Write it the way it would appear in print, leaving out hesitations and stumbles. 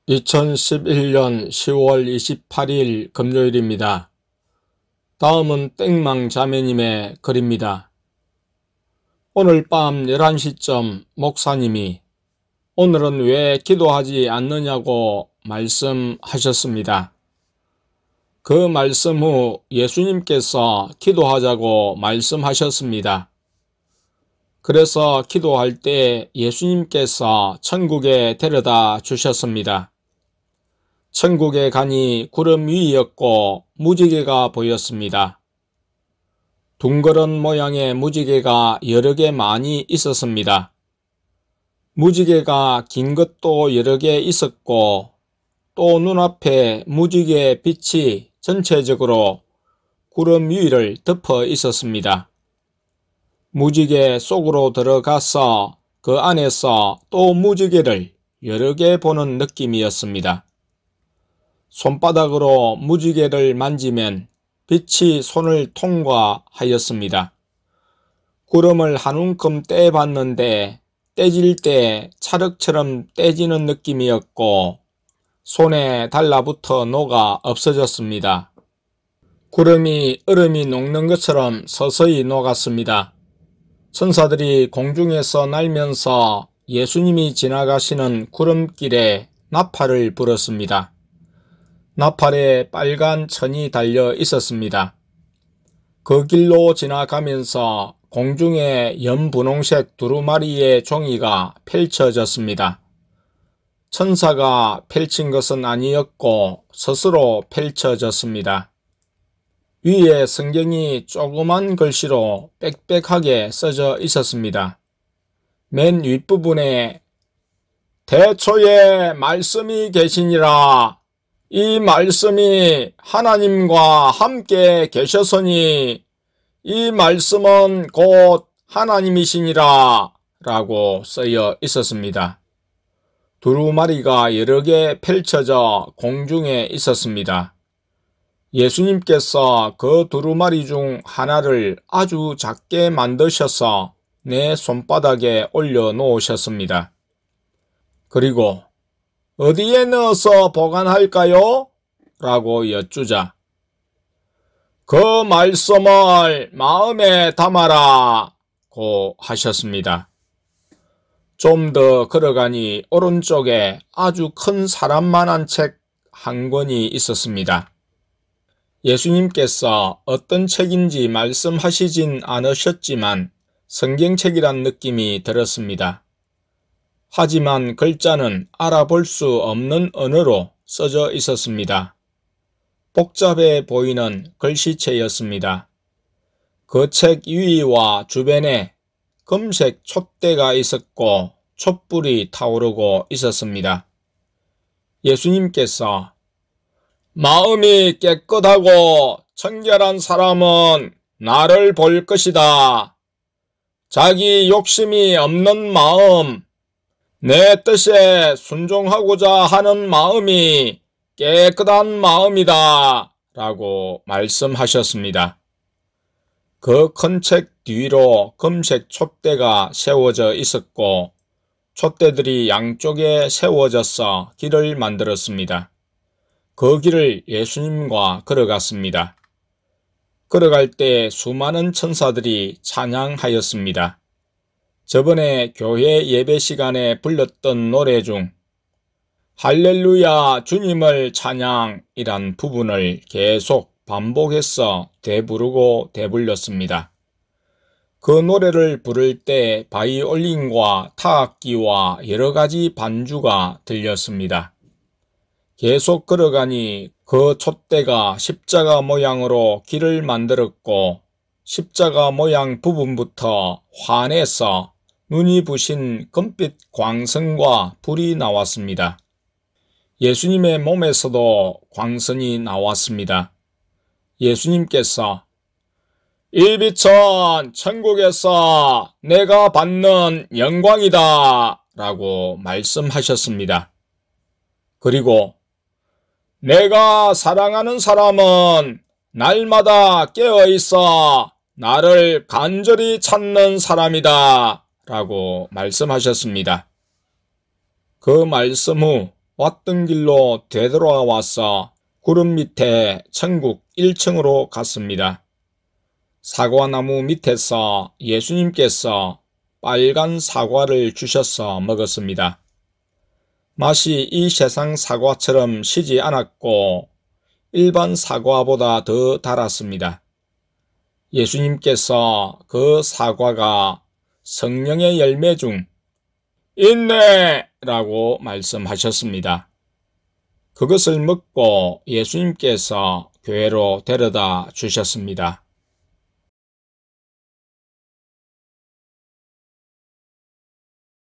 2011년 10월 28일 금요일입니다. 다음은 땡망자매님의 글입니다. 오늘 밤 11시쯤 목사님이 오늘은 왜 기도하지 않느냐고 말씀하셨습니다. 그 말씀 후 예수님께서 기도하자고 말씀하셨습니다. 그래서 기도할 때 예수님께서 천국에 데려다 주셨습니다. 천국에 가니 구름 위였고 무지개가 보였습니다. 둥그런 모양의 무지개가 여러 개 많이 있었습니다. 무지개가 긴 것도 여러 개 있었고 또 눈앞에 무지개의 빛이 전체적으로 구름 위를 덮어 있었습니다. 무지개 속으로 들어가서 그 안에서 또 무지개를 여러 개 보는 느낌이었습니다. 손바닥으로 무지개를 만지면 빛이 손을 통과하였습니다. 구름을 한 움큼 떼봤는데 떼질 때 찰흙처럼 떼지는 느낌이었고 손에 달라붙어 녹아 없어졌습니다. 구름이 얼음이 녹는 것처럼 서서히 녹았습니다. 천사들이 공중에서 날면서 예수님이 지나가시는 구름길에 나팔을 불었습니다. 나팔에 빨간 천이 달려 있었습니다. 그 길로 지나가면서 공중에 연분홍색 두루마리의 종이가 펼쳐졌습니다. 천사가 펼친 것은 아니었고 스스로 펼쳐졌습니다. 위에 성경이 조그만 글씨로 빽빽하게 써져 있었습니다. 맨 윗부분에 대초에 말씀이 계시니라. 이 말씀이 하나님과 함께 계셨으니 이 말씀은 곧 하나님이시니라 라고 쓰여 있었습니다. 두루마리가 여러 개 펼쳐져 공중에 있었습니다. 예수님께서 그 두루마리 중 하나를 아주 작게 만드셔서 내 손바닥에 올려 놓으셨습니다. 그리고 어디에 넣어서 보관할까요? 라고 여쭈자 그 말씀을 마음에 담아라 고 하셨습니다. 좀 더 걸어가니 오른쪽에 아주 큰 사람만한 책 한 권이 있었습니다. 예수님께서 어떤 책인지 말씀하시진 않으셨지만 성경책이란 느낌이 들었습니다. 하지만 글자는 알아볼 수 없는 언어로 써져 있었습니다. 복잡해 보이는 글씨체였습니다. 그 책 위와 주변에 금색 촛대가 있었고 촛불이 타오르고 있었습니다. 예수님께서 마음이 깨끗하고 청결한 사람은 나를 볼 것이다. 자기 욕심이 없는 마음, 내 뜻에 순종하고자 하는 마음이 깨끗한 마음이다 라고 말씀하셨습니다. 그 큰 책 뒤로 금색 촛대가 세워져 있었고 촛대들이 양쪽에 세워져서 길을 만들었습니다. 그 길을 예수님과 걸어갔습니다. 걸어갈 때 수많은 천사들이 찬양하였습니다. 저번에 교회 예배 시간에 불렀던 노래 중 할렐루야 주님을 찬양이란 부분을 계속 반복해서 되부르고 되불렸습니다. 그 노래를 부를 때 바이올린과 타악기와 여러가지 반주가 들렸습니다. 계속 걸어가니 그 촛대가 십자가 모양으로 길을 만들었고 십자가 모양 부분부터 환해서 눈이 부신 금빛 광선과 불이 나왔습니다. 예수님의 몸에서도 광선이 나왔습니다. 예수님께서 이 빛은 천국에서 내가 받는 영광이다 라고 말씀하셨습니다. 그리고 내가 사랑하는 사람은 날마다 깨어있어 나를 간절히 찾는 사람이다 라고 말씀하셨습니다. 그 말씀 후 왔던 길로 되돌아와서 구름 밑에 천국 1층으로 갔습니다. 사과나무 밑에서 예수님께서 빨간 사과를 주셔서 먹었습니다. 맛이 이 세상 사과처럼 시지 않았고 일반 사과보다 더 달았습니다. 예수님께서 그 사과가 성령의 열매 중 인내라고 말씀하셨습니다. 그것을 먹고 예수님께서 교회로 데려다 주셨습니다.